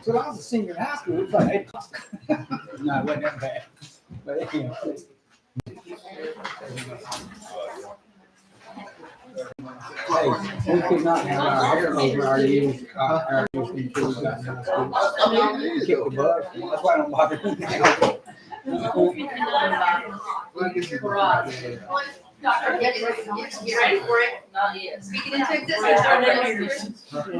So I was a senior in high school, it was like 8 o'clock. No, it wasn't that bad. But anyhow, hey, we could not have our hair over our ears, our ears until we got in high school. Kept the buzz. That's why I don't bother me now. Doctor, get ready for it. Not yet. Speaking into existence, our next. I said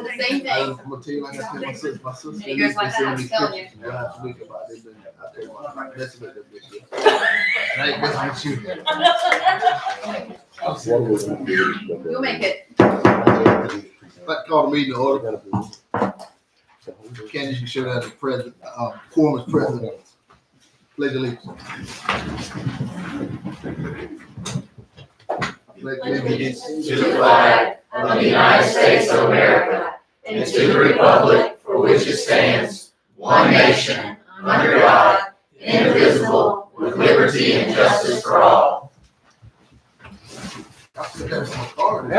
the same thing. I'm gonna tell you like I tell my sister. My sister. And he goes like that, I'm telling you. Last week about this, and I tell you what, I'm messing with them this year. And I ain't messing with you. You'll make it. Let's call the meeting to order. Candace, you show that the president, quorum is president. Pledge allegiance. Pledge allegiance To the flag of the United States of America and to the republic for which it stands, one nation, under God, indivisible, with liberty and justice for all. That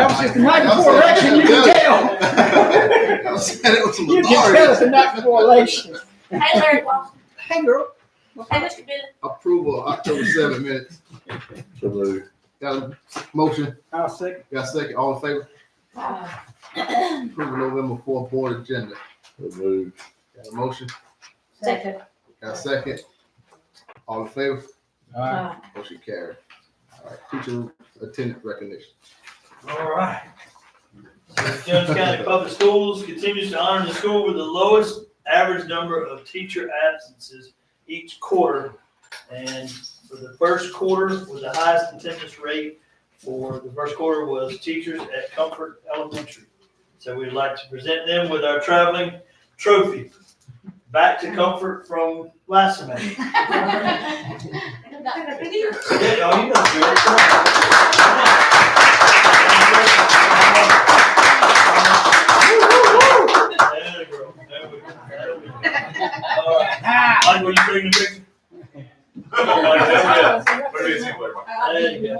was just the night before election, you can tell. I said it was some You can tell it's the night before election. Hey, Larry. Hey, girl. Hey, Mr. Bennett. approval of October 7 minutes. Got a motion? I'll second. Got a second? All in favor? Approval November 4th board agenda. Got a motion? Second. Got a second? All in favor? All right. Motion carried. All right, teacher attendance recognition. All right. So Jones County Public Schools continues to honor the school with the lowest average number of teacher absences each quarter. And for the first quarter, with the highest attendance rate for the first quarter was teachers at Comfort Elementary. So we'd like to present them with our traveling trophy. Back to Comfort from last semester. Yeah, oh, you know, Stuart. Come on. There we go. There we go. All right. Mike, will you bring the picture? There you go.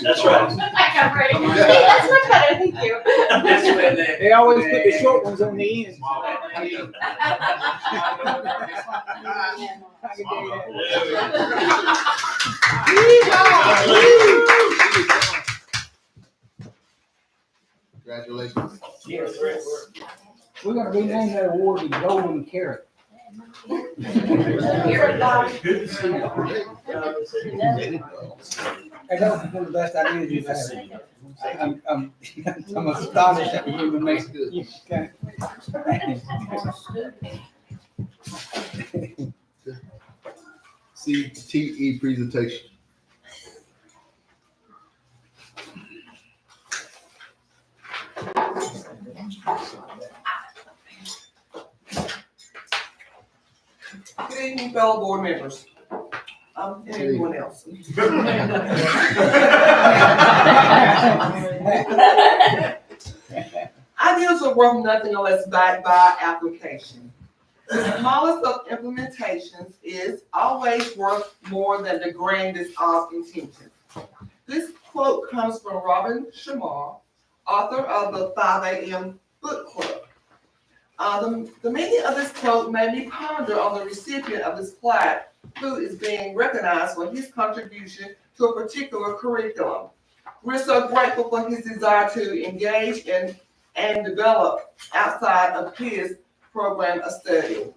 That's right. I'm ready. That's much better, thank you. They always put the short ones on the end. Congratulations. Yes, great work. We're gonna rename that award the Golden Carrot. Good to see you. Hey, that was one of the best ideas you've had. I'm astonished that we even made it. CTE presentation. Good evening, fellow board members. And everyone else. Ideas are worth nothing unless backed by application. The smallest of implementations is always worth more than the grandest of intentions. This quote comes from Robin Shamar, author of the 5 a.m. book club. The meaning of this quote made me ponder on the recipient of this plaque, who is being recognized for his contribution to a particular curriculum. We're so grateful for his desire to engage in and develop outside of his program of study.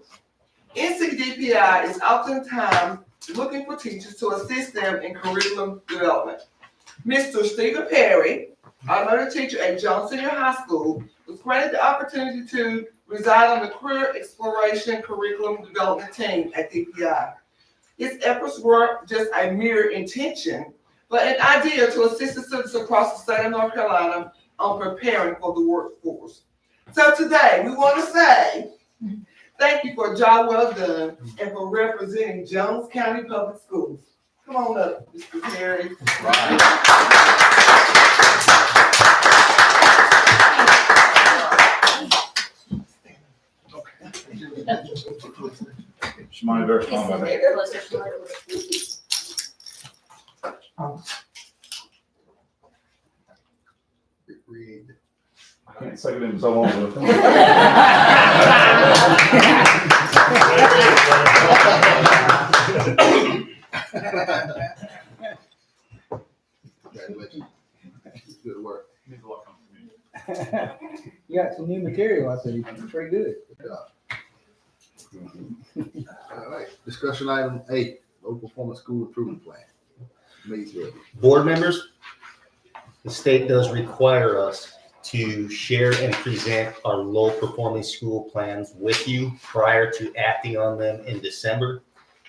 NCDPI is oftentimes looking for teachers to assist them in curriculum development. Mr. Stephen Perry, automotive teacher at Jones Senior High School, was granted the opportunity to reside on the Career Exploration Curriculum Development Team at DPI. His efforts were just a mere intention, but an idea to assist the students across the state of North Carolina on preparing for the workforce. So today, we want to say thank you for a job well done and for representing Jones County Public Schools. Come on up, Mr. Perry. Shimani verse one by Read. I can't say it in so long. material, I said, it's pretty good. All right, discussion item 8, low performance school improvement plan. Maysville. Board members, the state does require us to share and present our low performing school plans with you prior to acting on them in December.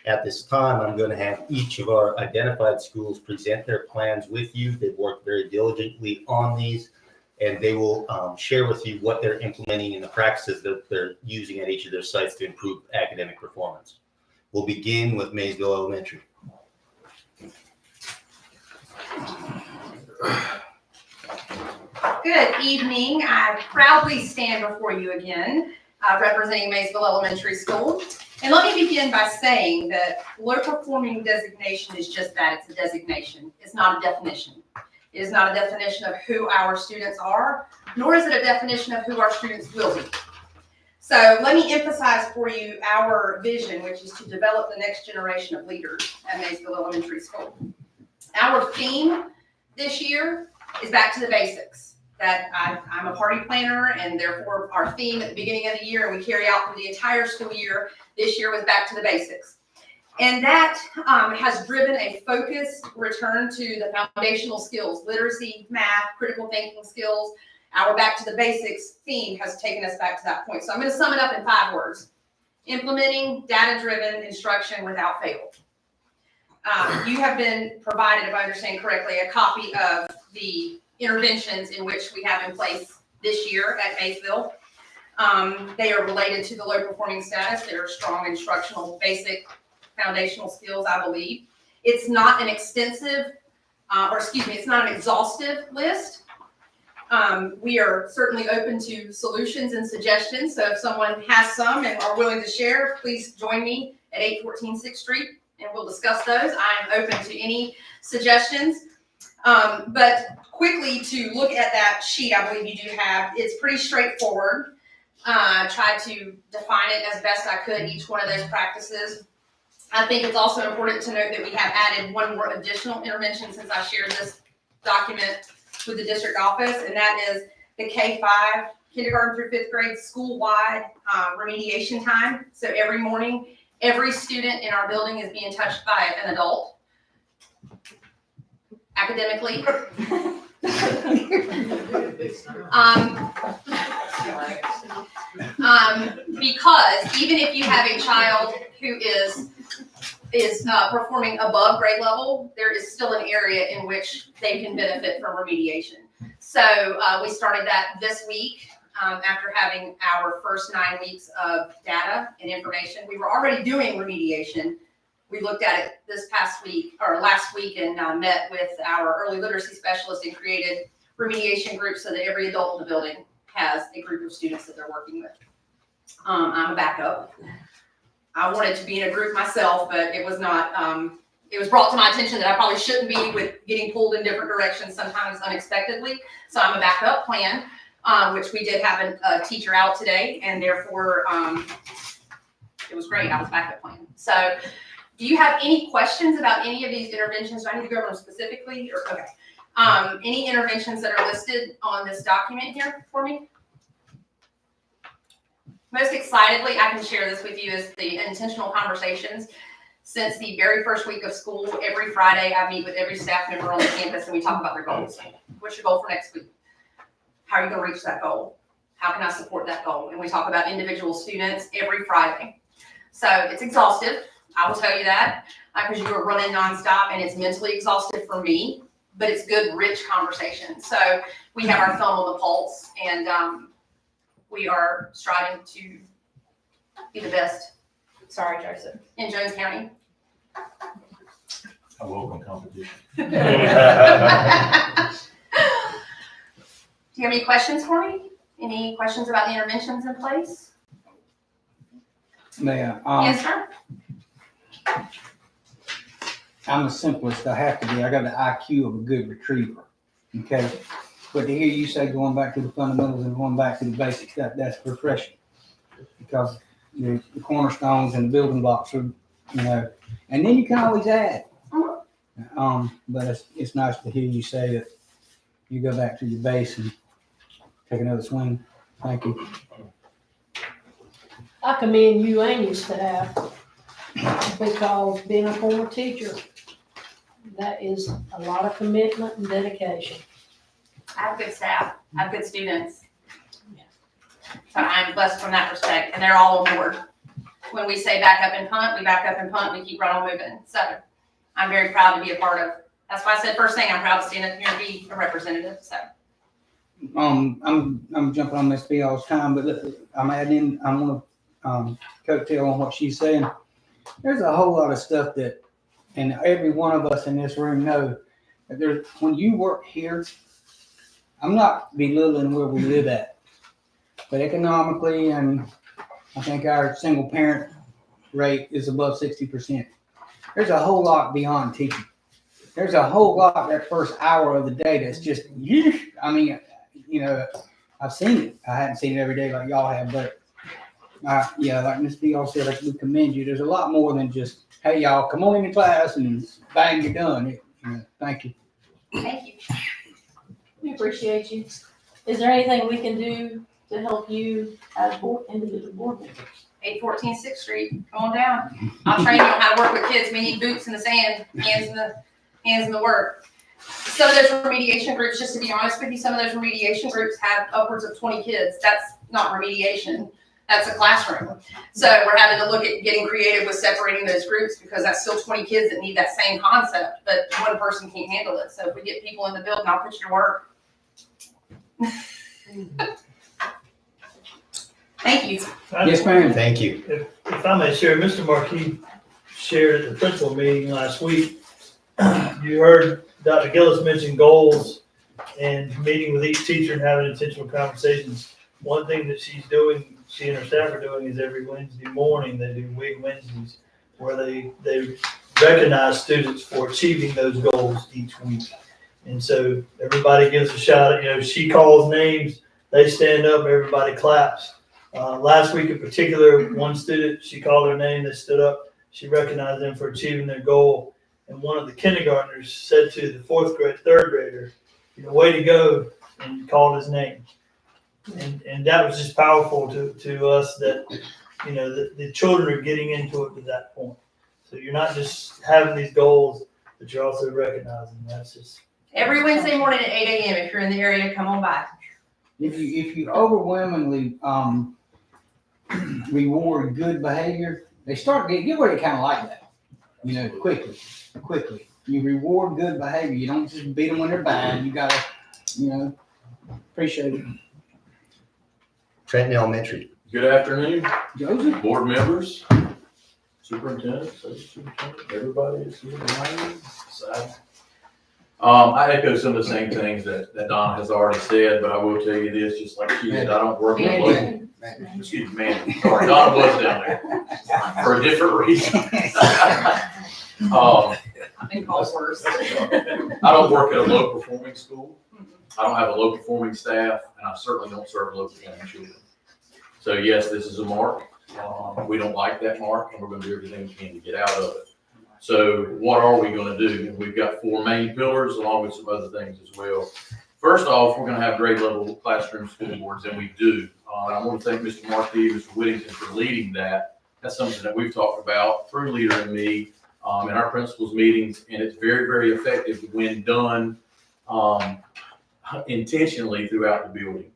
At this time, I'm going to have each of our identified schools present their plans with you. They've worked very diligently on these, and they will share with you what they're implementing and the practices that they're using at each of their sites to improve academic performance. We'll begin with Maysville Elementary. Good evening. I proudly stand before you again, representing Maysville Elementary School. And let me begin by saying that low performing designation is just that, it's a designation. It's not a definition. It is not a definition of who our students are, nor is it a definition of who our students will be. So let me emphasize for you our vision, which is to develop the next generation of leaders at Maysville Elementary School. Our theme this year is back to the basics. That I'm a party planner, and therefore our theme at the beginning of the year, and we carry out for the entire school year, this year was back to the basics. And that has driven a focused return to the foundational skills, literacy, math, critical thinking skills. Our back to the basics theme has taken us back to that point. So I'm going to sum it up in 5 words. Implementing data-driven instruction without fail. You have been provided, if I understand correctly, a copy of the interventions in which we have in place this year at Maysville. They are related to the low performing status. They are strong instructional, basic foundational skills, I believe. It's not an extensive, it's not an exhaustive list. We are certainly open to solutions and suggestions. So if someone has some and are willing to share, please join me at 814 6th Street and we'll discuss those. I am open to any suggestions. But quickly to look at that sheet, I believe you do have, it's pretty straightforward. I tried to define it as best I could, each one of those practices. I think it's also important to note that we have added one more additional intervention since I shared this document with the district office, and that is the K-5, kindergarten through 5th grade, school-wide remediation time. So every morning, every student in our building is being touched by an adult. Academically. Because even if you have a child who is performing above grade level, there is still an area in which they can benefit from remediation. So we started that this week after having our first 9 weeks of data and information. We were already doing remediation. We looked at it this past week or last week and met with our early literacy specialist and created remediation groups so that every adult in the building has a group of students that they're working with. I'm a backup. I wanted to be in a group myself, but it was not, it was brought to my attention that I probably shouldn't be with getting pulled in different directions, sometimes unexpectedly. So I'm a backup plan, which we did have a teacher out today, and therefore it was great. I was backup plan. So do you have any questions about any of these interventions? Do I need to go over them specifically? Or okay. Any interventions that are listed on this document here for me? Most excitedly, I can share this with you is the intentional conversations. Since the very first week of school, every Friday, I meet with every staff member on the campus and we talk about their goals. What's your goal for next week? How are you going to reach that goal? How can I support that goal? And we talk about individual students every Friday. So it's exhaustive. I will tell you that because you are running nonstop and it's mentally exhaustive for me, but it's good, rich conversation. So we have our thumb on the pulse and we are striving to be the best. Sorry, Joseph. In Jones County. I welcome competition. Do you have any questions for me? Any questions about the interventions in place? Yeah. Yes, sir. I'm the simplest I have to be. I got the IQ of a good retriever. Okay. But to hear you say going back to the fundamentals and going back to the basics, that's refreshing. Because the cornerstones and the building blocks are, and then you can always add. But it's nice to hear you say that you go back to your base and take another swing. Thank you. I commend you and your staff because being a former teacher, that is a lot of commitment and dedication. I have good staff, I have good students. So I'm blessed from that respect, and they're all on board. When we say back up and punt, we back up and punt, we keep right on moving. So I'm very proud to be a part of. That's why I said first thing, I'm proud to stand up here and be a representative, so. I'm jumping on Miss B all the time, but look, I'm adding, I'm gonna, coattail on what she's saying. There's a whole lot of stuff that, and every one of us in this room know, that there's, when you work here, I'm not belittling where we live at, but economically, and I think our single parent rate is above 60%. There's a whole lot beyond teaching. There's a whole lot that first hour of the day that's just, I mean, you know, I've seen it. I haven't seen it every day like y'all have, but yeah, like Ms. B all said, we commend you. There's a lot more than just, hey, y'all, come on into class and bang, you're done. Thank you. Thank you. We appreciate you. Is there anything we can do to help you as individual board members? 814 6th Street, come on down. I'll train you on how to work with kids. We need boots in the sand, hands in the work. Some of those remediation groups, just to be honest with you, some of those remediation groups have upwards of 20 kids. That's not remediation. That's a classroom. So we're having to look at getting creative with separating those groups because that's still 20 kids that need that same concept, but one person can't handle it. So if we get people in the building, I'll put you to work. Thank you. Yes, ma'am. Thank you. If I may share, Mr. Marquis shared at the principal meeting last week. You heard Dr. Gillis mention goals and meeting with each teacher and having intentional conversations. One thing that she's doing, she and her staff are doing, is every Wednesday morning, they do WIG Wednesdays, where they recognize students for achieving those goals each week. And so everybody gives a shout out, you know, she calls names, they stand up, everybody claps. Last week in particular, one student, she called her name, they stood up, she recognized them for achieving their goal. And one of the kindergartners said to the third grader, you know, way to go, and called his name. And that was just powerful to us that, you know, the children are getting into it to that point. So you're not just having these goals, but you're also recognizing that's just. Every Wednesday morning at 8 a.m. If you're in the area, come on by. If you overwhelmingly reward good behavior, they start get where they kind of like that. You know, quickly. You reward good behavior. You don't just beat them when they're bad. You gotta, you know, appreciate it. Trenton Elementary. Good afternoon, Joseph? board members, superintendent, associate superintendent, everybody is here tonight. I echo some of the same things that Donna has already said, but I will tell you this, just like she did, I don't work in a local. Excuse me, man, sorry, Donna was down there for a different reason. I've been called worse. I don't work at a low performing school. I don't have a low performing staff, and I certainly don't serve low performing children. So yes, this is a mark. We don't like that mark, and we're going to do everything we can to get out of it. So what are we going to do? We've got 4 main pillars along with some other things as well. First off, we're going to have grade level classroom school boards, and we do. I want to thank Mr. Marquis, Mr. Whittington for leading that. That's something that we've talked about through Leader and me in our principals meetings, and it's very, very effective when done intentionally throughout the building.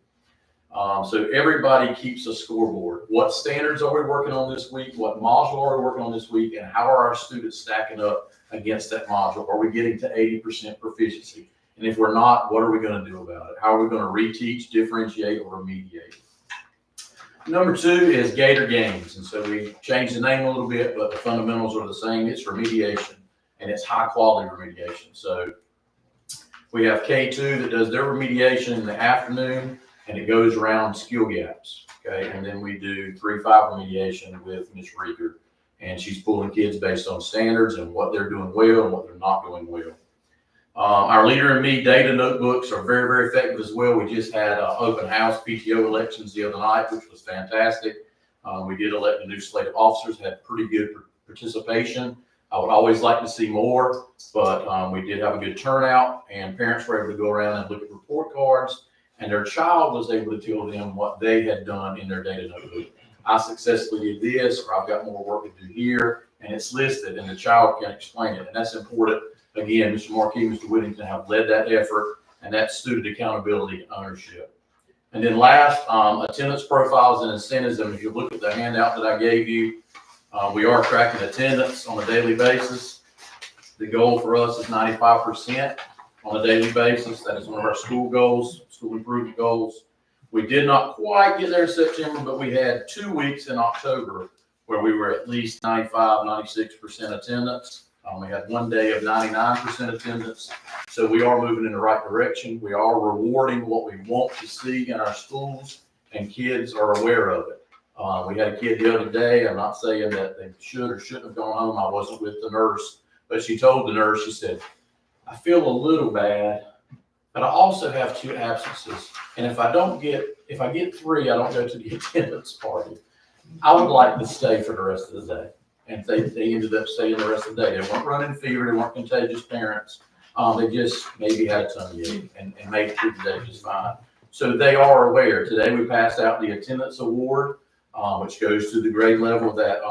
So everybody keeps a scoreboard. What standards are we working on this week? What module are we working on this week? And how are our students stacking up against that module? Are we getting to 80% proficiency? And if we're not, what are we going to do about it? How are we going to reteach, differentiate, or remediate? Number 2 is Gator Games. And so we changed the name a little bit, but the fundamentals are the same. It's remediation, and it's high quality remediation. So we have K2 that does their remediation in the afternoon, and it goes around skill gaps. Okay. And then we do 3-5 remediation with Ms. Rieger, and she's pulling kids based on standards and what they're doing well and what they're not doing well. Our Leader and Me data notebooks are very, very effective as well. We just had open house PTO elections the other night, which was fantastic. We did elect a new slate of officers, had pretty good participation. I would always like to see more, but we did have a good turnout, and parents were able to go around and look at report cards and their child was able to tell them what they had done in their data notebook. I successfully did this, or I've got more work to do here, and it's listed, and the child can explain it, and that's important. Again, Mr. Marquis, Mr. Whittington have led that effort, and that's student accountability and ownership. And then last, attendance profiles and incentives, and if you look at the handout that I gave you, we are tracking attendance on a daily basis. The goal for us is 95% on a daily basis. That is one of our school goals, school improvement goals. We did not quite get there in September, but we had 2 weeks in October where we were at least 95, 96% attendance. We had 1 day of 99% attendance. So we are moving in the right direction. We are rewarding what we want to see in our schools, and kids are aware of it. We had a kid the other day, I'm not saying that they should or shouldn't have gone home. I wasn't with the nurse, but she told the nurse, she said, I feel a little bad, but I also have 2 absences. And if I get 3, I don't go to the attendance party. I would like to stay for the rest of the day. And they ended up staying the rest of the day. They weren't running fever, they weren't contagious parents. They just maybe had a tummy ache and made it through the day just fine. So they are aware. Today we passed out the attendance award, which goes to the grade level that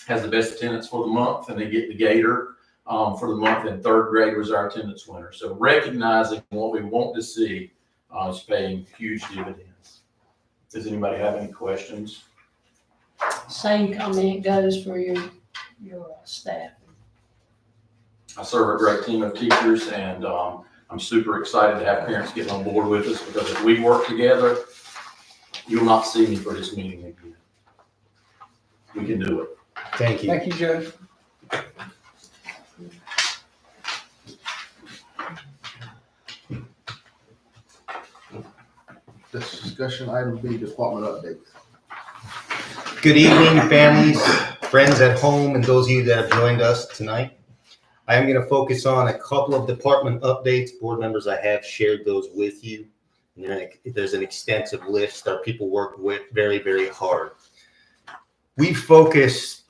has the best attendance for the month, and they get the gator for the month, and 3rd grade was our attendance winner. So recognizing what we want to see is paying huge dividends. Does anybody have any questions? Same comment goes for your staff. I serve a great team of teachers, and I'm super excited to have parents getting on board with us, because if we work together, you'll not see me for this meeting again. We can do it. Thank you. Thank you, Judge. Discussion item B, department updates. Good evening, families, friends at home, and those of you that have joined us tonight. I am going to focus on a couple of department updates. Board members, I have shared those with you. And there's an extensive list our people worked with very, very hard. We focus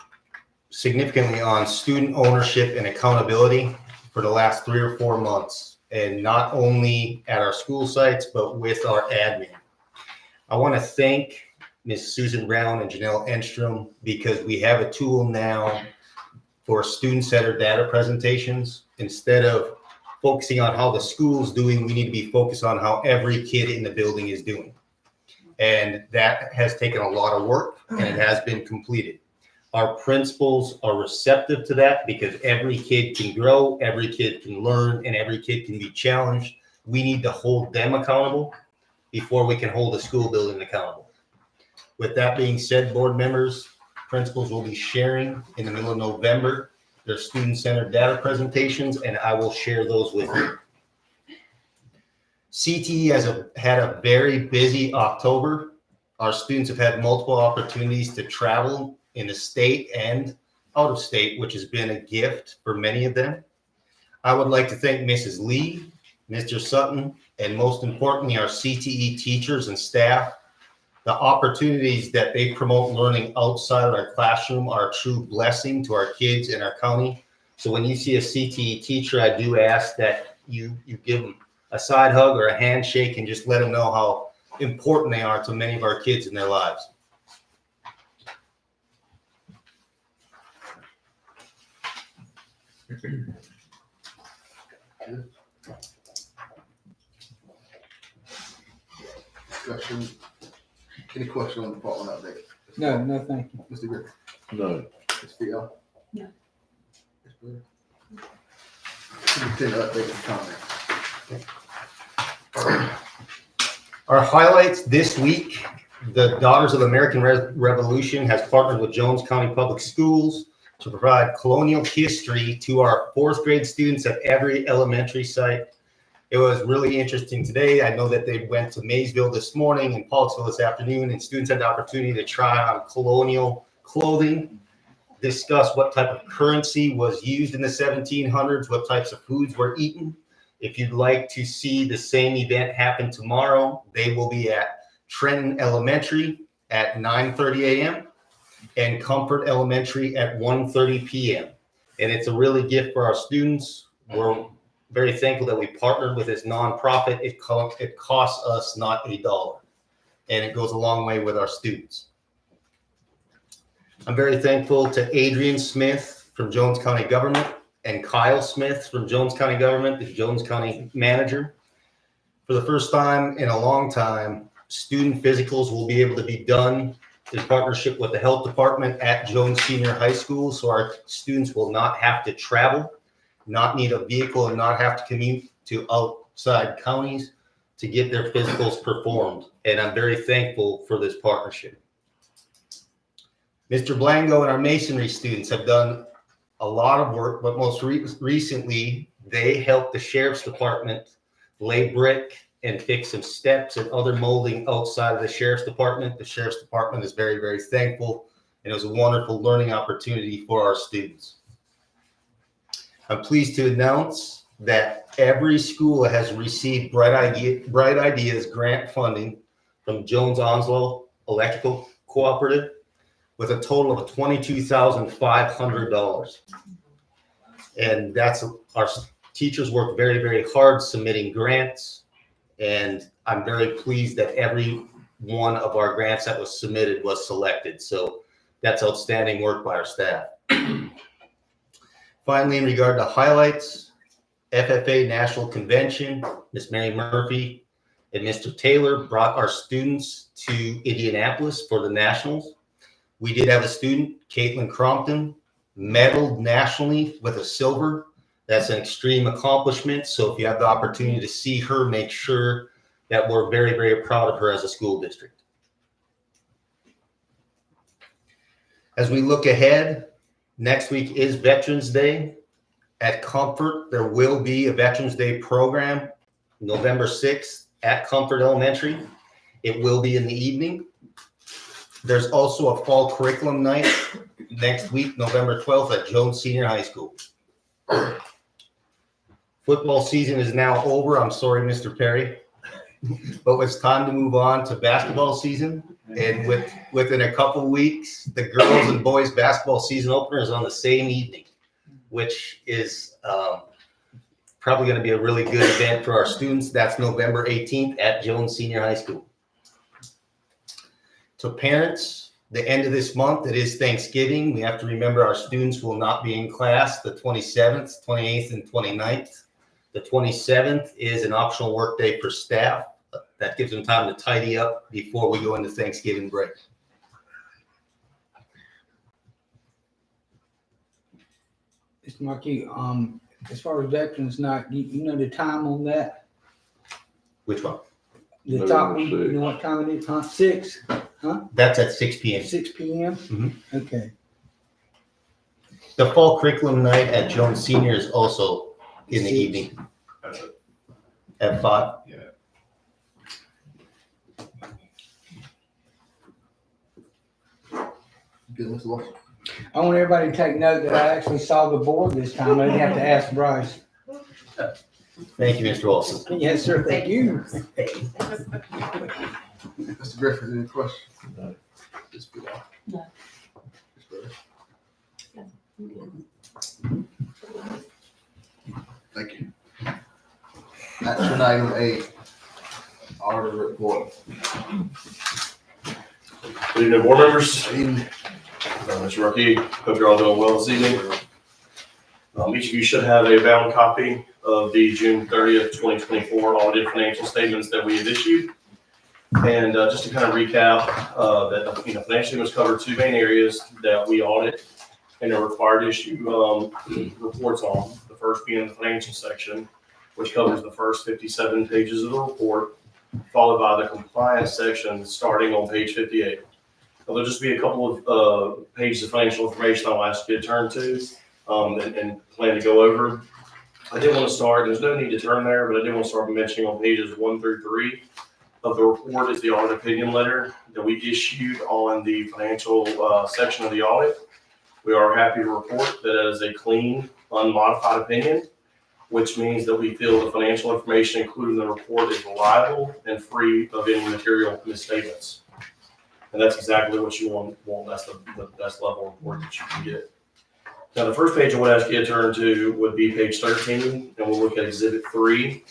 significantly on student ownership and accountability for the last 3 or 4 months, and not only at our school sites, but with our admin. I want to thank Ms. Susan Brown and Janelle Enstrom, because we have a tool now for student-centered data presentations. Instead of focusing on how the school's doing, we need to be focused on how every kid in the building is doing. And that has taken a lot of work, and it has been completed. Our principals are receptive to that, because every kid can grow, every kid can learn, and every kid can be challenged. We need to hold them accountable before we can hold the school building accountable. With that being said, board members, principals will be sharing in the middle of November their student-centered data presentations, and I will share those with you. CTE has had a very busy October. Our students have had multiple opportunities to travel in the state and out of state, which has been a gift for many of them. I would like to thank Mrs. Lee, Mr. Sutton, and most importantly, our CTE teachers and staff. The opportunities that they promote learning outside of our classroom are a true blessing to our kids and our county. So when you see a CTE teacher, I do ask that you give them a side hug or a handshake, and just let them know how important they are to many of our kids in their lives. Discussion. Any question on the department update? No, thank you. Mr. Griffin? No. Ms. Fiel? No. Ms. Blair? Superintendent update and comments. Our highlights this week: the Daughters of the American Revolution has partnered with Jones County Public Schools to provide colonial history to our 4th grade students at every elementary site. It was really interesting today. I know that they went to Maysville this morning and Paulsville this afternoon, and students had the opportunity to try on colonial clothing, discuss what type of currency was used in the 1700s, what types of foods were eaten. If you'd like to see the same event happen tomorrow, they will be at Trenton Elementary at 9:30 a.m. and Comfort Elementary at 1:30 p.m. And it's a really gift for our students. We're very thankful that we partnered with this nonprofit. It costs us not $1, and it goes a long way with our students. I'm very thankful to Adrian Smith from Jones County Government and Kyle Smith from Jones County Government, the Jones County manager. For the first time in a long time, student physicals will be able to be done in partnership with the health department at Jones Senior High School, so our students will not have to travel, not need a vehicle, and not have to commute to outside counties to get their physicals performed. And I'm very thankful for this partnership. Mr. Blango and our masonry students have done a lot of work, but most recently, they helped the sheriff's department lay brick and fix some steps and other molding outside of the sheriff's department. The sheriff's department is very, very thankful, and it was a wonderful learning opportunity for our students. I'm pleased to announce that every school has received Bright Ideas grant funding from Jones Onslow Electrical Cooperative with a total of $22,500. And that's our teachers work very, very hard submitting grants. And I'm very pleased that every one of our grants that was submitted was selected. So that's outstanding work by our staff. Finally, in regard to highlights, FFA National Convention, Miss Mary Murphy and Mr. Taylor brought our students to Indianapolis for the Nationals. We did have a student, Caitlin Crompton, medaled nationally with a silver. That's an extreme accomplishment. So if you have the opportunity to see her, make sure that we're very, very proud of her as a school district. As we look ahead, next week is Veterans Day. At Comfort, there will be a Veterans Day program November 6th at Comfort Elementary. It will be in the evening. There's also a fall curriculum night next week, November 12th at Jones Senior High School. Football season is now over. I'm sorry, Mr. Perry, but it's time to move on to basketball season. And within a couple weeks, the girls and boys basketball season opener is on the same evening, which is probably going to be a really good event for our students. That's November 18th at Jones Senior High School. To parents, the end of this month, it is Thanksgiving. We have to remember our students will not be in class the 27th, 28th, and 29th. The 27th is an optional work day for staff. That gives them time to tidy up before we go into Thanksgiving break. Mr. Markey, as far as Veterans Night, you know the time on that? Which one? The top one, you know what time it is, huh? 6? That's at 6 p.m. 6 p.m.? Mhm. Okay. The fall curriculum night at Jones Senior is also in the 6. evening at 5. Yeah. Good, Mr. Lawson. I want everybody to take note that I actually saw the board this time. I didn't have to ask Bryce. Thank you, Mr. Wilson. Yes, sir, thank you. Mr. Griffin, any questions? No. Thank you. Action item 8, auditor report. Good evening, board members. Evening. Mr. Markey, hope you're all doing well this evening. Each of you should have a bound copy of the June 30th, 2024 audited financial statements that we have issued. And just to kind of recap, that financial statements cover 2 main areas that we audit and are required to issue reports on. The first being the financial section, which covers the first 57 pages of the report, followed by the compliance section starting on page 58. There'll just be a couple of pages of financial information I'll ask you to turn to and plan to go over. I did want to start, there's no need to turn there, but I did want to start by mentioning on pages 1 through 3 of the report is the audit opinion letter that we issued on the financial section of the audit. We are happy to report that it is a clean, unmodified opinion, which means that we feel the financial information included in the report is reliable and free of any material misstatements. And that's exactly what you want. That's the best level report that you can get. Now, the first page I would ask you to turn to would be page 13, and we'll look at Exhibit 3.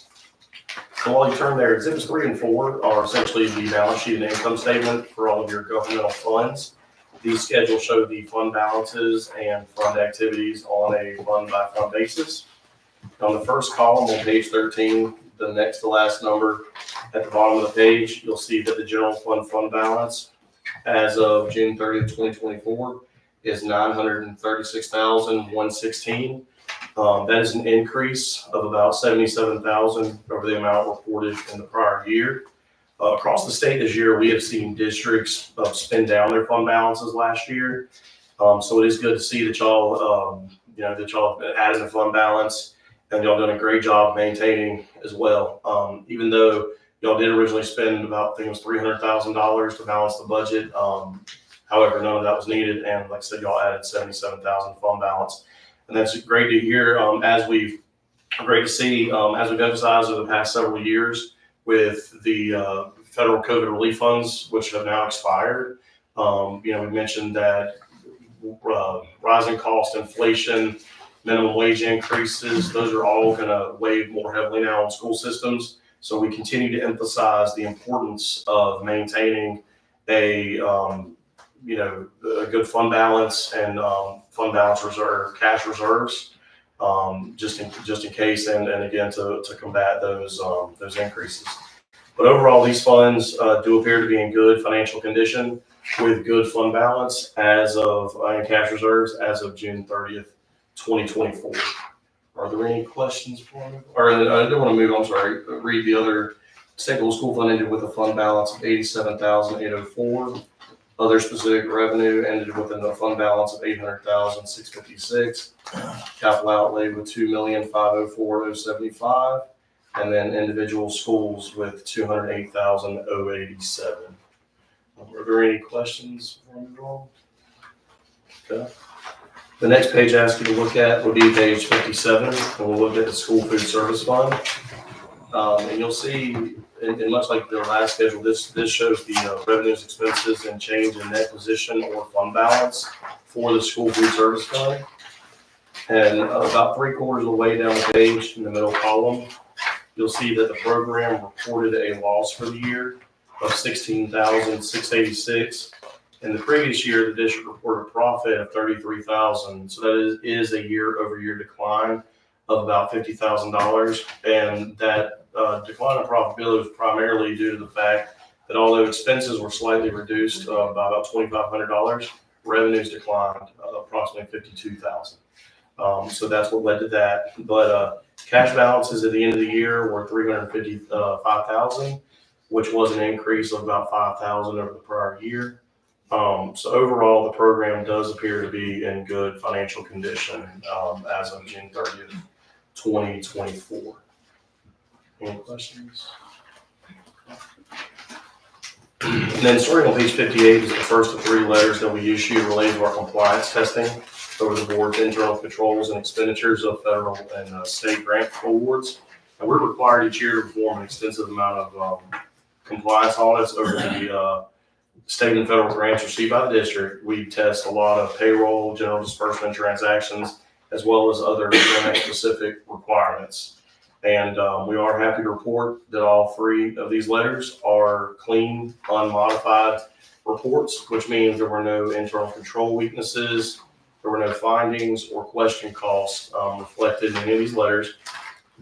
So while you turn there, Exhibits 3 and 4 are essentially the balance sheet and income statement for all of your governmental funds. These schedules show the fund balances and fund activities on a fund-by-fund basis. On the first column on page 13, the next to last number at the bottom of the page, you'll see that the general fund balance as of June 30th, 2024 is $936,116. That is an increase of about $77,000 over the amount reported in the prior year. Across the state this year, we have seen districts spend down their fund balances last year. So it is good to see that y'all, that y'all added a fund balance, and y'all done a great job maintaining as well. Even though y'all did originally spend about, I think it was $300,000 to balance the budget. However, none of that was needed, and like I said, y'all added $77,000 fund balance, and that's great to hear. Great to see as we've emphasized over the past several years with the federal COVID relief funds, which have now expired. We mentioned that rising cost, inflation, minimum wage increases, those are all going to weigh more heavily now on school systems. So we continue to emphasize the importance of maintaining a good fund balance and fund balance reserve, cash reserves, just in case, and again to combat those increases. But overall, these funds do appear to be in good financial condition with good fund balance as of and cash reserves as of June 30th, 2024. Are there any questions for me? Or I don't want to move. I'm sorry. Read the other. State school fund ended with a fund balance of $87,804. Other specific revenue ended with a fund balance of $800,656. Capital outlay with $2,504,075, and then individual schools with $208,087. Are there any questions for me at all? Okay. The next page I ask you to look at would be page 57, and we'll look at the school food service fund. And you'll see, and much like the last schedule, this shows the revenues, expenses, and change in net position or fund balance for the school food service fund. And about 3/4 of the way down the page in the middle column, you'll see that the program reported a loss for the year of $16,686. In the previous year, the district reported a profit of $33,000. So that is a year-over-year decline of about $50,000. And that decline in profitability was primarily due to the fact that although expenses were slightly reduced by about $2,500, revenues declined approximately $52,000. So that's what led to that. But cash balances at the end of the year were $355,000, which was an increase of about $5,000 over the prior year. So overall, the program does appear to be in good financial condition as of June 30th, 2024. Any questions? And then starting on page 58 is the first of 3 letters that we issued related to our compliance testing over the board's internal controls and expenditures of federal and state grant awards. And we're required each year to perform an extensive amount of compliance audits over the state and federal grants received by the district. We test a lot of payroll, general disbursement transactions, as well as other grant-specific requirements. And we are happy to report that all 3 of these letters are clean, unmodified reports, which means there were no internal control weaknesses, there were no findings or question costs reflected in any of these letters.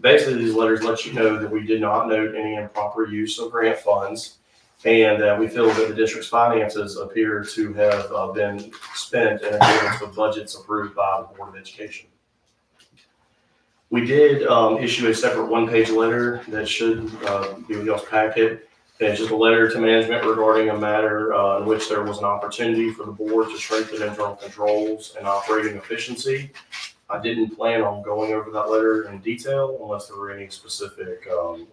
Basically, these letters let you know that we did not note any improper use of grant funds, and we feel that the district's finances appear to have been spent in accordance with budgets approved by the Board of Education. We did issue a separate 1-page letter that should be with y'all's packet. It's just a letter to management regarding a matter in which there was an opportunity for the board to strengthen internal controls and operating efficiency. I didn't plan on going over that letter in detail unless there were any specific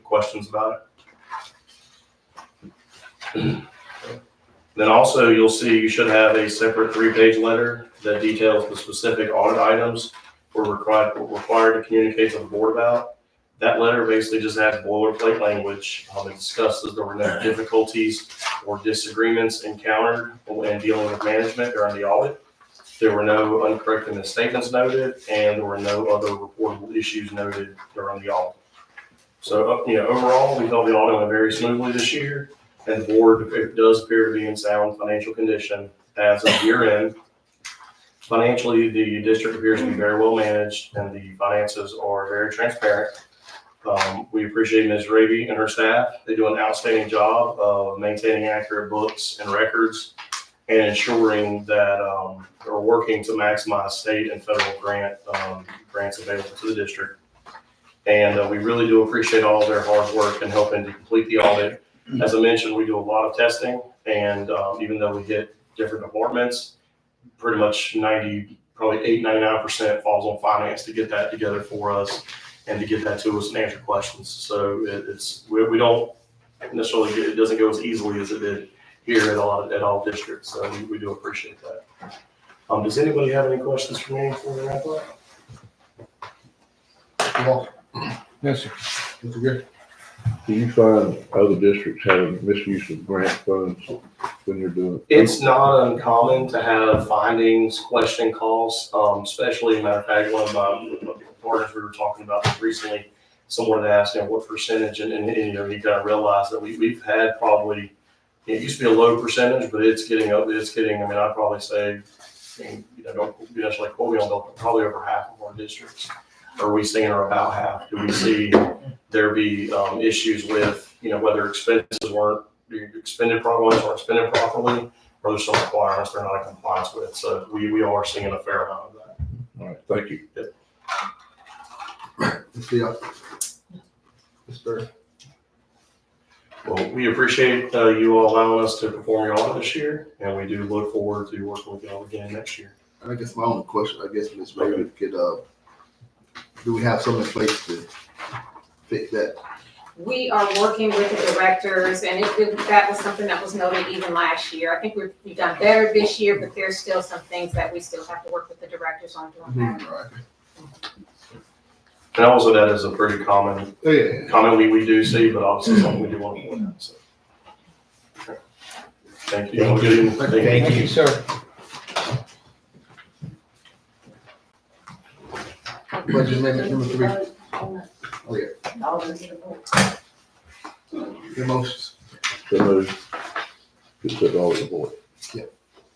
questions about it. Then also you'll see you should have a separate 3-page letter that details the specific audit items we're required to communicate to the board about. That letter basically just adds boilerplate language. It discusses there were no difficulties or disagreements encountered when dealing with management during the audit. There were no uncorrected misstatements noted, and there were no other reportable issues noted during the audit. So, overall, we felt the audit went very smoothly this year, and the board does appear to be in sound financial condition as of year end. Financially, the district appears to be very well managed, and the finances are very transparent. We appreciate Ms. Raby and her staff. They do an outstanding job of maintaining accurate books and records and ensuring that they're working to maximize state and federal grants available to the district. And we really do appreciate all of their hard work in helping to complete the audit. As I mentioned, we do a lot of testing, and even though we hit different departments, pretty much 99% falls on finance to get that together for us and to get that to us and answer questions. So we don't necessarily it doesn't go as easily as it did here at all districts. So we do appreciate that. Does anybody have any questions for me before we wrap up? Yes, sir. Mr. Griffin? Do you find other districts having misuse of grant funds when you're doing? It's not uncommon to have findings, question calls, especially, matter of fact, one of my partners we were talking about this recently, someone had asked him what percentage, and he kind of realized that we've had probably, it used to be a low percentage, but it's getting up, I'd probably say, don't necessarily quote me on that, probably over half of our districts. Are we seeing, or about half? Do we see there be issues with, whether expenses weren't expended properly, or there's some requirements they're not in compliance with? So we are seeing a fair amount of that. All right, thank you. Mr. Well, we appreciate you all allowing us to perform your audit this year, and we do look forward to working with you all again next year. I guess my only question, Ms. Raby, could, do we have something in place to fix that? We are working with the directors, and that was something that was noted even last year. I think we've done better this year, but there's still some things that we still have to work with the directors on doing that. Right. And also that is a pretty common comment we do see, but obviously something we do want to point out. So. Okay. Thank you. Thank you. Thank you, sir. Budget amendment number 3. Oh, yeah. Your motions. So moved. Just put all the board.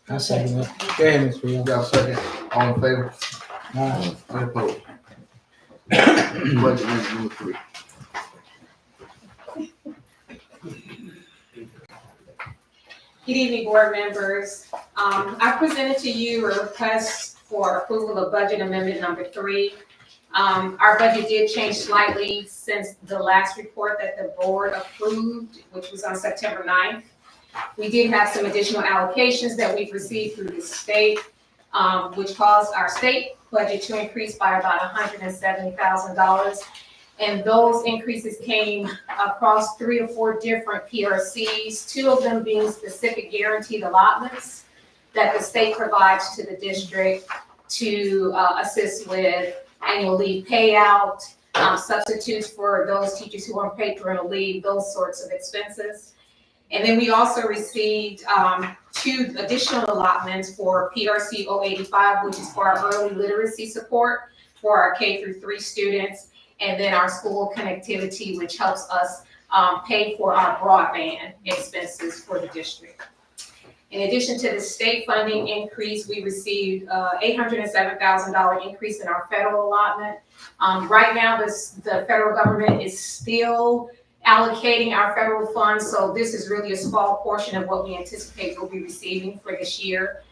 I second that. Go ahead, Mr. Young. Y'all second, all in favor? Aye. Any opposed? Budget amendment number 3. Good evening, board members. I presented to you a request for approval of budget amendment number 3. Our budget did change slightly since the last report that the board approved, which was on September 9th. We did have some additional allocations that we've received through the state, which caused our state budget to increase by about $170,000. And those increases came across 3 or 4 different PRCs, 2 of them being specific guaranteed allotments that the state provides to the district to assist with annual leave payout, substitutes for those teachers who aren't paid parental leave, those sorts of expenses. And then we also received 2 additional allotments for PRC 085, which is for our early literacy support for our K-3 students, and then our school connectivity, which helps us pay for our broadband expenses for the district. In addition to the state funding increase, we received $807,000 increase in our federal allotment. Right now, the federal government is still allocating our federal funds, so this is really a small portion of what we anticipate we'll be receiving for this year.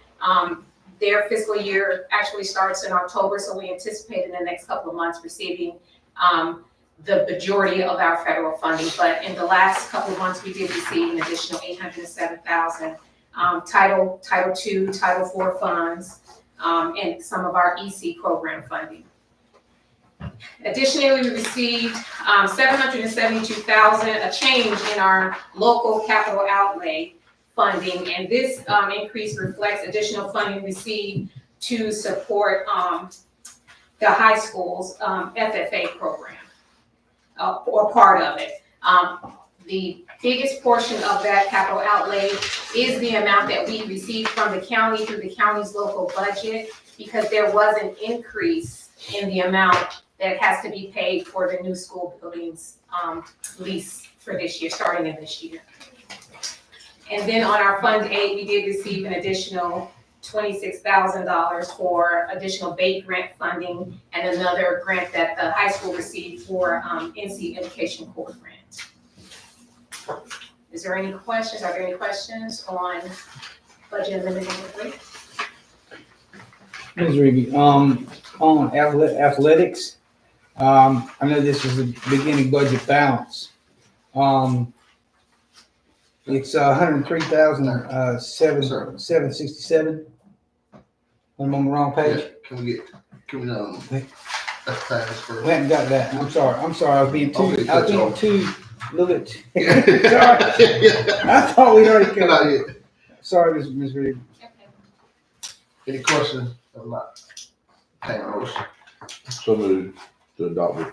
Their fiscal year actually starts in October, so we anticipate in the next couple of months receiving the majority of our federal funding. But in the last couple of months, we did receive an additional $807,000. Title II, Title IV funds, and some of our EC program funding. Additionally, we received $772,000, a change in our local capital outlay funding, and this increase reflects additional funding received to support the high school's FFA program, or part of it. The biggest portion of that capital outlay is the amount that we received from the county through the county's local budget, because there was an increase in the amount that has to be paid for the new school buildings lease for this year, starting in this year. And then on our Fund 8, we did receive an additional $26,000 for additional BAIT grant funding and another grant that the high school received for NC Education Corps grant. Is there any questions? Are there any questions on budget amendment number 3? Ms. Reedy, on athletics, I know this is the beginning budget balance. It's $103,767. I'm on the wrong page. Can we that's fast first? We haven't got that. I'm sorry. I was being too, Okay, a little bit. Sorry. Yeah. I thought we'd already Not covered. yet. Sorry, Ms. Reedy. Any questions? I'm not. Take a motion. So moved to adopt it.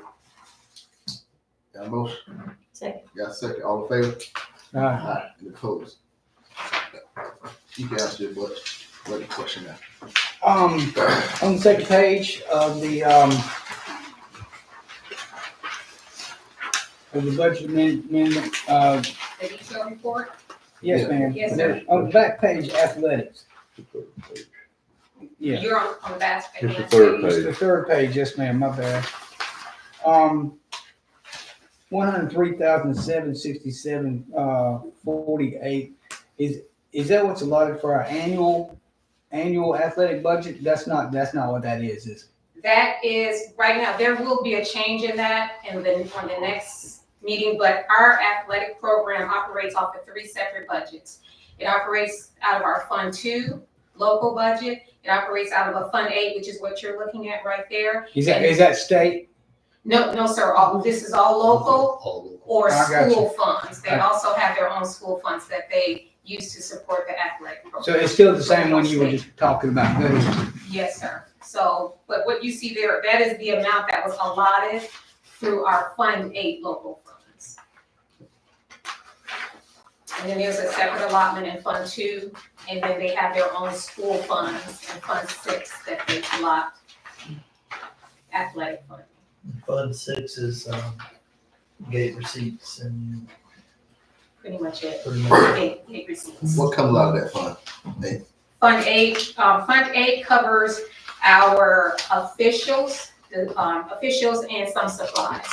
Got a motion? Second. Got a second. All in favor? Aye. Any opposed? You can answer your budget question now. On the second page of the budget amendment, The detail report? yes, Yeah. ma'am. Yes, sir. On the back page, athletics. The third page. Yeah. You're on the back page. It's the third It's page. the third page, yes, ma'am, my bad. 103,767, 48. Is that what's allotted for our annual athletic budget? That's not what that is it? That is, right now, there will be a change in that on the next meeting, but our athletic program operates off of 3 separate budgets. It operates out of our Fund 2 local budget. It operates out of a Fund 8, which is what you're looking at right there. Is that state? No, sir, this is all local or I got you. school funds. They also have their own school funds that they use to support the athletic program. So it's still the same one you were just talking about, good. Yes, sir. So, but what you see there, that is the amount that was allotted through our Fund 8 local funds. And then there's a separate allotment in Fund 2, and then they have their own school funds in Fund 6 that they allot athletic funding. Fund 6 is, gate receipts and Pretty much it. pretty much. Gate receipts. What comes out of that fund? Fund 8 covers our officials, officials and some supplies.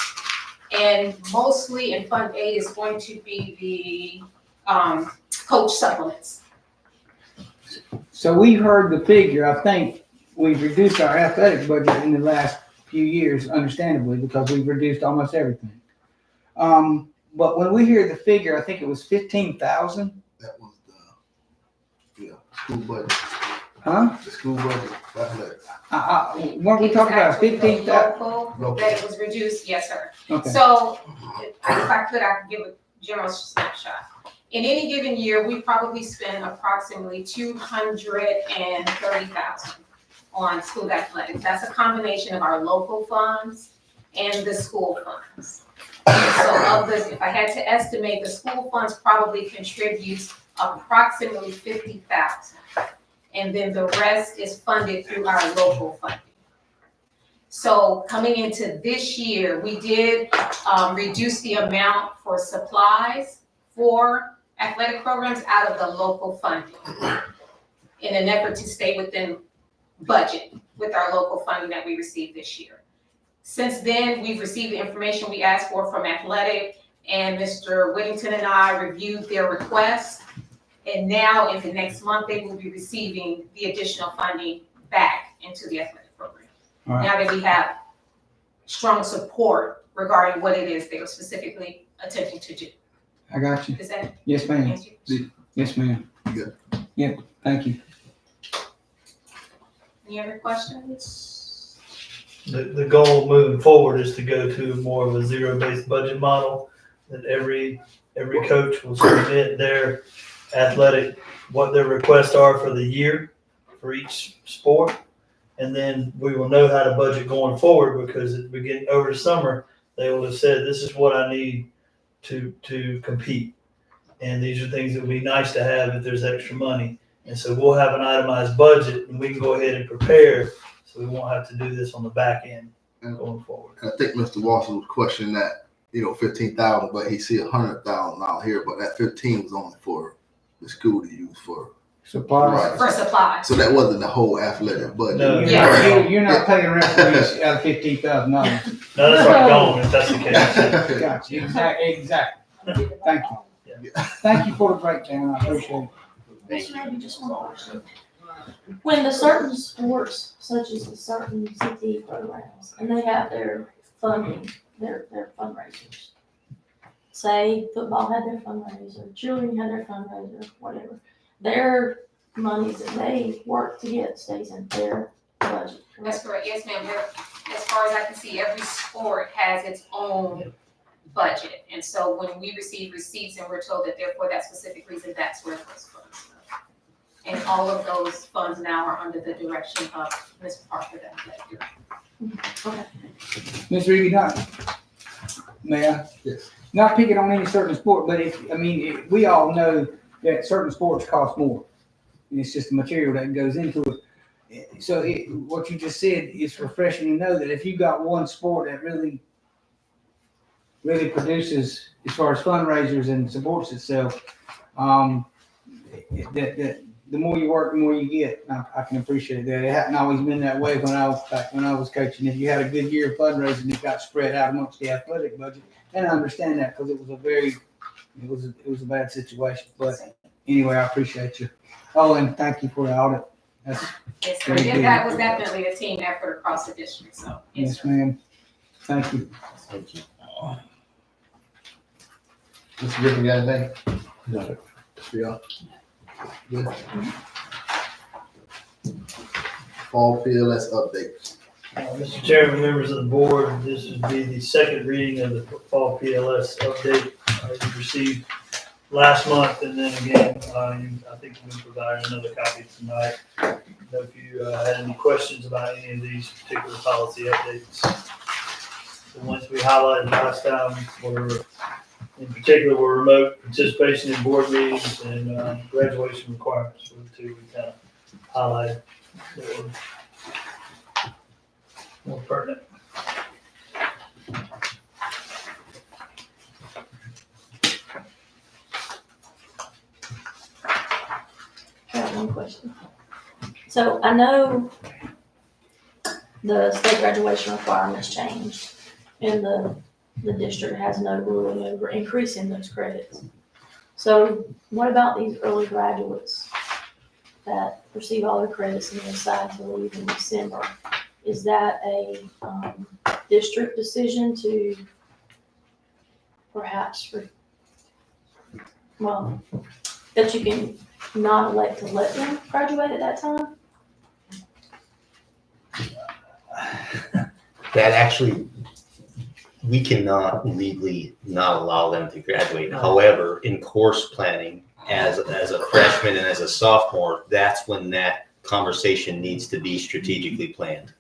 And mostly in Fund 8 is going to be the coach supplements. So we heard the figure, I think we've reduced our athletic budget in the last few years, understandably, because we've reduced almost everything. But when we hear the figure, I think it was 15,000, That was the school budget. huh? The school budget. Athletics. Weren't we talking about It's actually 15,000? local, that it was reduced, yes, sir. Okay, So if I could give a general snapshot. In any given year, we probably spend approximately $230,000 on school athletics. That's a combination of our local funds and the school funds. So if I had to estimate, the school funds probably contributes approximately $50,000. And then the rest is funded through our local funding. So coming into this year, we did reduce the amount for supplies for athletic programs out of the local funding in an effort to stay within budget with our local funding that we received this year. Since then, we've received the information we asked for from athletic, and Mr. Whittington and I reviewed their request. And now in the next month, they will be receiving the additional funding back into the athletic program. all right, Now that we have strong support regarding what it is they were specifically attempting to do. I got you. Does that Yes, ma'am. answer you? Yes, ma'am. Good. Yep, thank you. Any other questions? The goal moving forward is to go to more of a zero-based budget model, that every coach will submit their athletic, what their requests are for the year for each sport. And then we will know how to budget going forward, because at the beginning, over the summer, they will have said, this is what I need to compete. And these are things that would be nice to have if there's extra money. And so we'll have an itemized budget and we can go ahead and prepare, so we won't have to do this on the back end going forward. I think Mr. Watson was questioning that, 15,000, but he see 100,000 out here, but that 15 was only for the school to use for. Supplies. For supplies. So that wasn't the whole athletic budget. No. You're not paying referees out of $15,000. No, that's already gone if that's the case. Gotcha, exactly. Thank you. Thank you for the breakdown, I appreciate it. Mr. Maybe just one question. When the certain sports, such as the certain CTE programs, and they have their funding, their fundraisers. Say football had their fundraiser, cheerleading had their fundraiser, whatever. Their monies that they work to get stays in their budget. That's correct, yes, ma'am. As far as I can see, every sport has its own budget. And so when we receive receipts and we're told that therefore that specific reason, that's where those funds go. And all of those funds now are under the direction of Ms. Parker, that director. Okay. Ms. Reedy, may I? Yes. Not picking on any certain sport, but we all know that certain sports cost more. It's just the material that goes into it. So what you just said is refreshing to know that if you got one sport that really produces as far as fundraisers and supports itself, that the more you work, the more you get. I can appreciate that. It hadn't always been that way when I was coaching. If you had a good year of fundraising, it got spread out amongst the athletic budget. And I understand that because it was a bad situation. But anyway, I appreciate you. Oh, and thank you for the audit. Yes, sir. Very Yeah, good. that was definitely a team effort across the district, so. Yes, ma'am. Thank you. Thank you. Mr. Griffin, got anything? No. Yeah. Good. Fall PLS update. Mr. Chairman, members of the board, this would be the second reading of the fall PLS update you received last month, and then again, I think we provided another copy tonight. I don't know if you had any questions about any of these particular policy updates. The ones we highlighted last time in particular were remote participation in board meetings and graduation requirements were the two we kind of highlighted that were more pertinent. I have one question. So I know the state graduation requirements changed and the district has no ruling over increasing those credits. So what about these early graduates that receive all their credits and decide to leave in December? Is that a district decision to perhaps, that you can not elect to let them graduate at that time? That actually, we cannot legally not allow them to graduate. However, in course planning, as a freshman and as a sophomore, that's when that conversation needs to be strategically planned.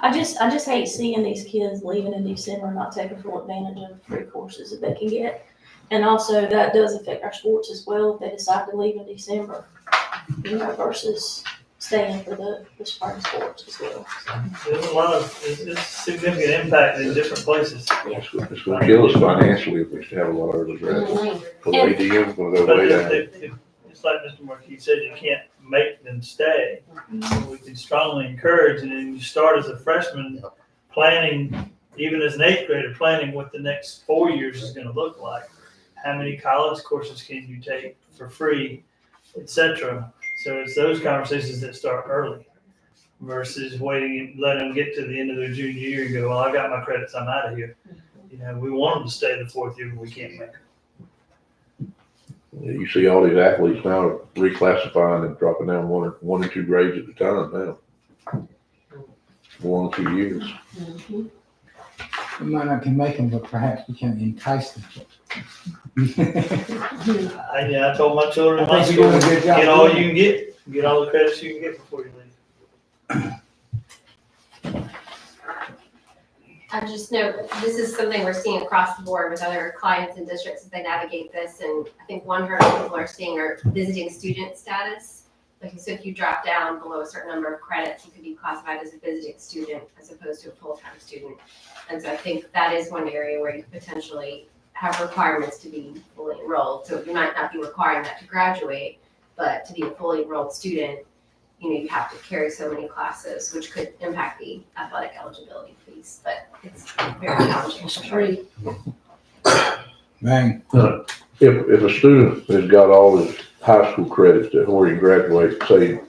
I just hate seeing these kids leaving in December and not taking full advantage of free courses that they can get. And also that does affect our sports as well if they decide to leave in December, versus staying for the spring sports as well. There's a lot of, it's significant impact in different places. It's gonna kill us financially if we have a lot of early graduates. For the ADM, gonna go But way down. it's like Mr. Marquis said, you can't make them stay. We can strongly encourage, and then you start as a freshman planning, even as an eighth grader, planning what the next 4 years is gonna look like. How many college courses can you take for free, et cetera. So it's those conversations that start early versus waiting and letting them get to the end of their junior year and go, well, I got my credits, I'm out of here. We want them to stay the fourth year, but we can't make them. You see all these athletes now reclassifying and dropping down one or two grades at a time now. 1 or 2 years. We might not can make them, but perhaps we can entice them. I told my children in I my think you're school, doing a good job. get all you can get all the credits you can get before you leave. I just know this is something we're seeing across the board with other clients and districts as they navigate this. And I think one hurdle people are seeing are visiting student status. Like you said, if you drop down below a certain number of credits, you could be classified as a visiting student as opposed to a full-time student. And so I think that is one area where you potentially have requirements to be fully enrolled. So you might not be requiring that to graduate, but to be a fully enrolled student, you have to carry so many classes, which could impact the athletic eligibility piece, but it's very challenging. Bang. If a student has got all his high school credits that where he graduates, say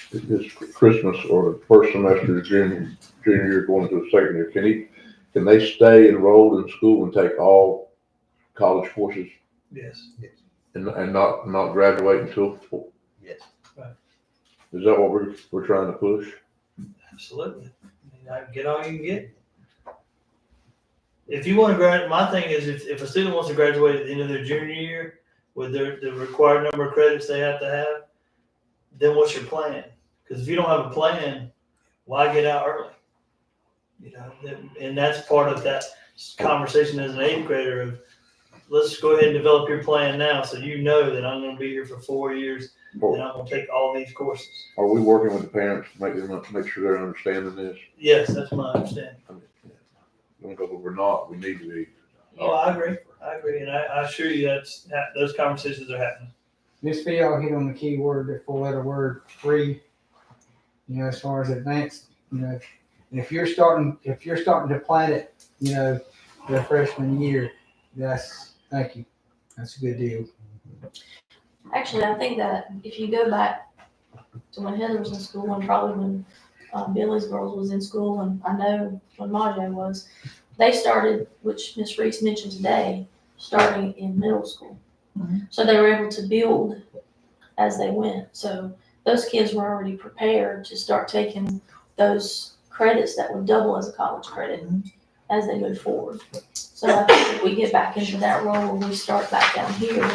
his Christmas or the first semester of junior year going to the second year, can they stay enrolled in school and take all college courses Yes. and not graduate until? Yes. Is that what we're trying to push? Absolutely. I mean, get all you can get. If you want to graduate, my thing is if a student wants to graduate at the end of their junior year with the required number of credits they have to have, then what's your plan? Because if you don't have a plan, why get out early? And that's part of that conversation as an eighth grader of let's go ahead and develop your plan now so you know that I'm going to be here for 4 years and I'm going to take all these courses. Are we working with the parents to make sure they're understanding this? Yes, that's my understanding. Because if we're not, we need to be. Oh, I agree, and I assure you those conversations are happening. This y'all hit on the key word, the four-letter word, free. As far as advanced, if you're starting to plan it, the freshman year, thank you. That's a good deal. Actually, I think that if you go back to when Heather was in school and probably when Billy's girls was in school, and I know when Majo was, they started, which Miss Reese mentioned today, starting in middle school. Mm-hmm. So they were able to build as they went. So those kids were already prepared to start taking those credits that would double as a college credit as they move forward. So I think if we get back into that role and we start back down here,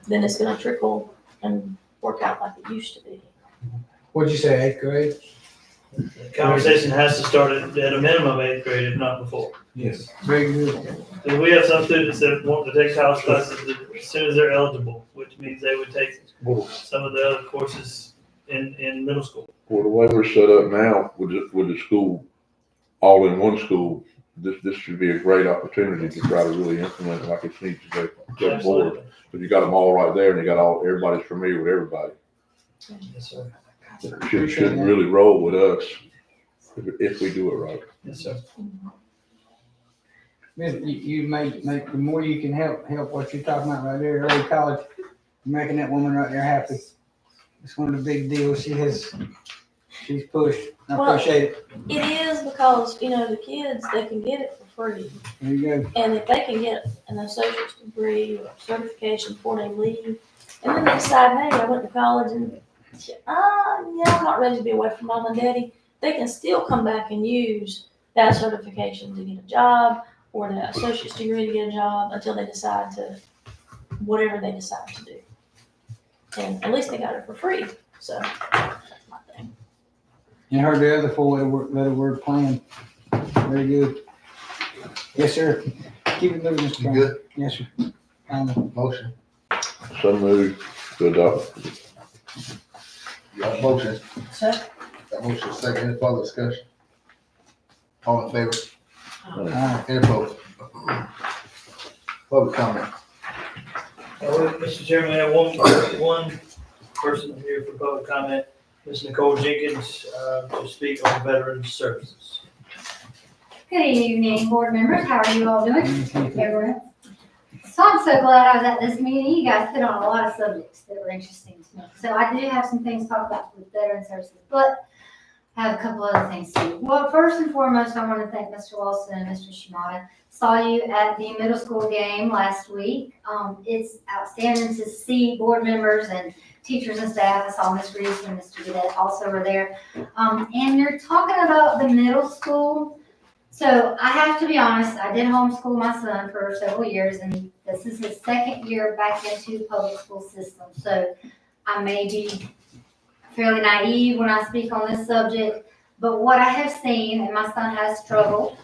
then it's gonna trickle and work out like it used to be. What'd you say, 8th grade? The conversation has to start at a minimum 8th grade, if not before. Yes. Very good. Because we have some students that want to take college classes as soon as they're eligible, which means they would take some of the other courses in middle school. Well, the way we're set up now with the school, all in one school, this should be a great opportunity to try to really implement it like it needs to go forward. But you got them all right there, and everybody's familiar with everybody. Yes, sir. It should really roll with us if we do it right. Yes, sir. You make the more you can help what you're talking about right there, early college, making that woman right there happy. It's one of the big deals she's pushed. I appreciate it. It is because, the kids, they can get it for free. There you go. And if they can get an associate's degree or certification before they leave, and then they decide, hey, I went to college and, I'm not ready to be away from mom and daddy, they can still come back and use that certification to get a job or that associate's degree to get a job until they decide to, whatever they decide to do. And at least they got it for free, so that's my thing. You heard the other four-letter word plan. Very good. Yes, sir. Keep it moving, Mr. You Brown. good? Yes, sir. Motion. So moved to adopt. You got a motion? Second. That motion second. Any further discussion? All in favor? Any opposed? Public comment. Mr. Chairman, we have one person here for public comment, Ms. Nicole Jenkins, to speak on veterans services. Good evening, board members. How are you all doing? Everyone. So I'm so glad I was at this meeting. You guys hit on a lot of subjects that were interesting to me. So I do have some things to talk about with veteran services, but I have a couple other things too. Well, first and foremost, I want to thank Mr. Wilson and Mr. Shimada. Saw you at the middle school game last week. It's outstanding to see board members and teachers and staff. I saw Ms. Reese and Mr. Gadet also were there. And you're talking about the middle school. So I have to be honest, I did homeschool my son for several years, and this is his second year back into the public school system. So I may be fairly naive when I speak on this subject, but what I have seen, and my son has struggled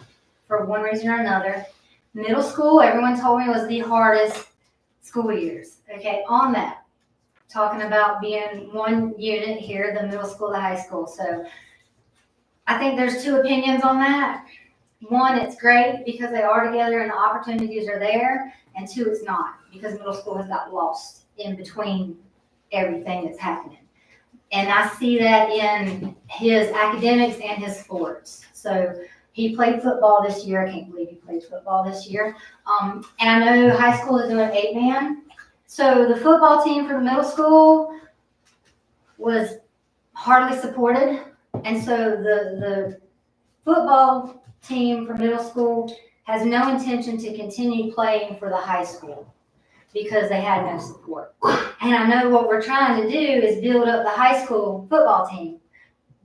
for one reason or another. Middle school, everyone told me, was the hardest school years. Okay, on that, talking about being one unit here, the middle school, the high school. So I think there's two opinions on that. One, it's great because they are together and the opportunities are there. And two, it's not because middle school has got lost in between everything that's happening. And I see that in his academics and his sports. So he played football this year. I can't believe he played football this year. And I know high school is doing 8-man. So the football team for the middle school was hardly supported. And so the football team for middle school has no intention to continue playing for the high school because they had no support. And I know what we're trying to do is build up the high school football team.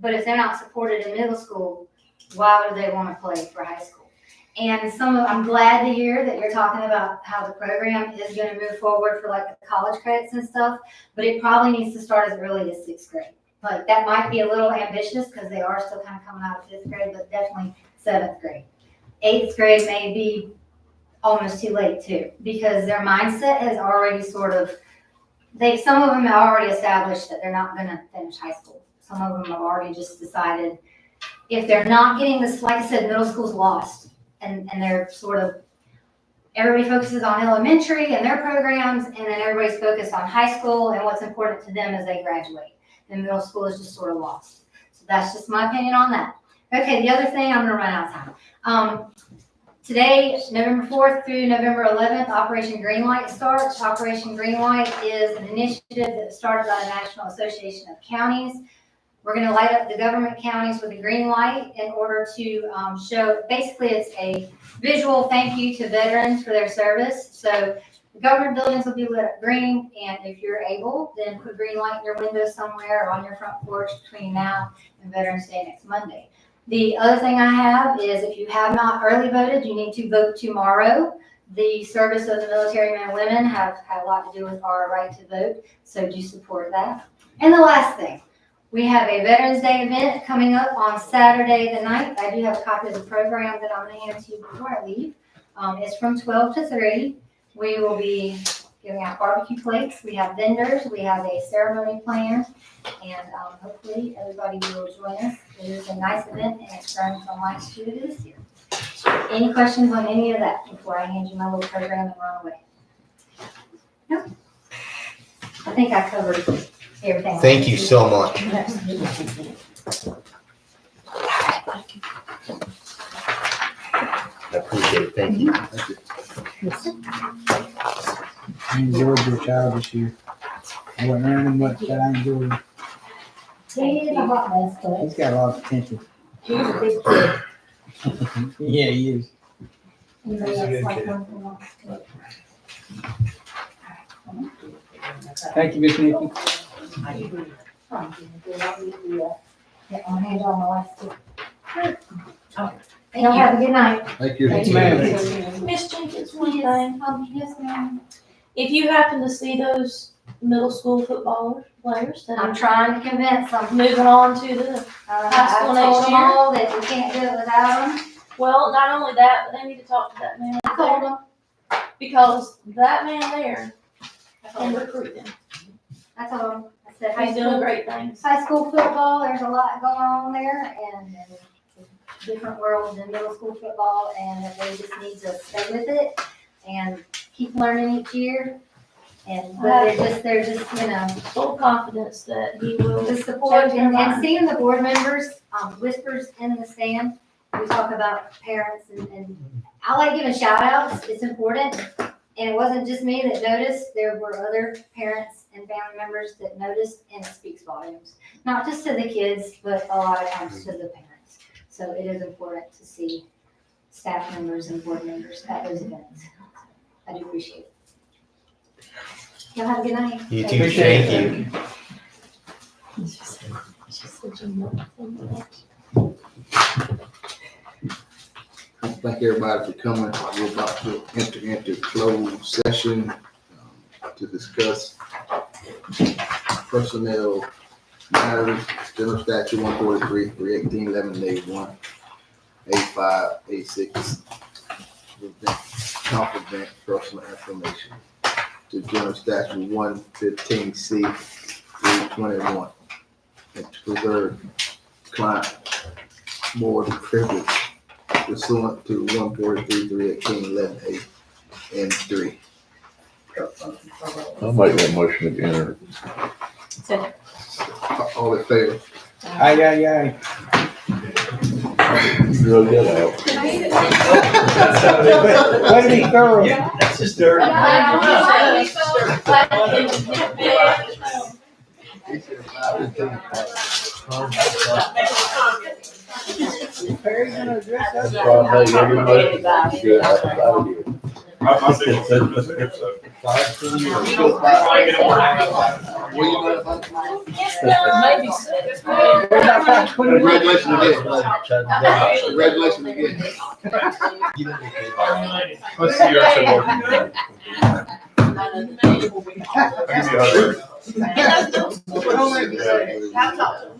But if they're not supported in middle school, why would they want to play for high school? And I'm glad to hear that you're talking about how the program is going to move forward for like the college credits and stuff, but it probably needs to start as early as 6th grade. Like that might be a little ambitious because they are still kind of coming out of 5th grade, but definitely 7th grade. 8th grade may be almost too late too, because their mindset has already some of them have already established that they're not going to finish high school. Some of them have already just decided if they're not getting this, like I said, middle school's lost. And they're sort of, everybody focuses on elementary and their programs, and then everybody's focused on high school and what's important to them as they graduate. And middle school is just sort of lost. So that's just my opinion on that. Okay, the other thing, I'm gonna run out of time. Today, November 4th through November 11th, Operation Greenlight starts. Operation Greenlight is an initiative that started by the National Association of Counties. We're going to light up the government counties with a green light in order to show, basically it's a visual thank you to veterans for their service. So the government buildings will be lit up green, and if you're able, then put green light in your window somewhere or on your front porch between now and Veterans Day next Monday. The other thing I have is if you have not early voted, you need to vote tomorrow. The service of the military men and women have had a lot to do with our right to vote, so do support that. And the last thing, we have a Veterans Day event coming up on Saturday the 9th. I do have a copy of the program that I'm going to hand to you before I leave. It's from 12 to 3. We will be giving out barbecue plates. We have vendors. We have a ceremony planned. And hopefully everybody will join us. It is a nice event, and it's grown from last year to this year. Any questions on any of that before I hand you my little program and run away? No? I think I covered everything. Thank you so much. I appreciate it. Thank you. I enjoyed your child this year. I wasn't learning much, but I enjoyed it. He is a hot mess, but He's got a lot of potential. he's a big kid. Yeah, he is. Anybody else like one who wants to? Thank you, Miss Nikki. Yeah, I'll hand you all my last two. Y'all have a good night. Thank you. Thank you, ma'am. Miss Jenkins, one thing, Yes, ma'am. if you happen to see those middle school football players that I'm are trying to convince them. moving on to the, I school told next them year? all that we can't do it without them. well, not only that, but they need to talk to that man I told them. because that man there I can told them. recruit them. I told them. I said, high He's doing school, great things. high school football, there's a lot going on there, and different worlds in middle school football, and that they just need to stay with it and keep learning each year. And but they're just, you know, Full confidence that he will. the support Change their and mind. seeing the board members, whispers in the stand. We talk about parents and I like giving shout outs. It's important. And it wasn't just me that noticed. There were other parents and family members that noticed, and it speaks volumes. Not just to the kids, but a lot of times to the parents. So it is important to see staff members and board members at those events. I do appreciate it. Y'all have a good night. You too. Appreciate Thank it. you. Thank everybody for coming. We're about to enter into closed session to discuss personnel matters, general statute 143, 318, 11A1. A5, A6. Confident personal information to General Statute 115C through 21. And to preserve client board privilege pursuant to 143.3 and 3. I'll make that motion again. All in favor? Aye, aye, aye. Drug that out. Way to be thorough. Yeah, that's just dirty. Perry gonna address That's that? why I make every motion. Get out of here. My signature, so. Where you going? Congratulations again. Congratulations again. Let's see your action board. I'll give you a hug.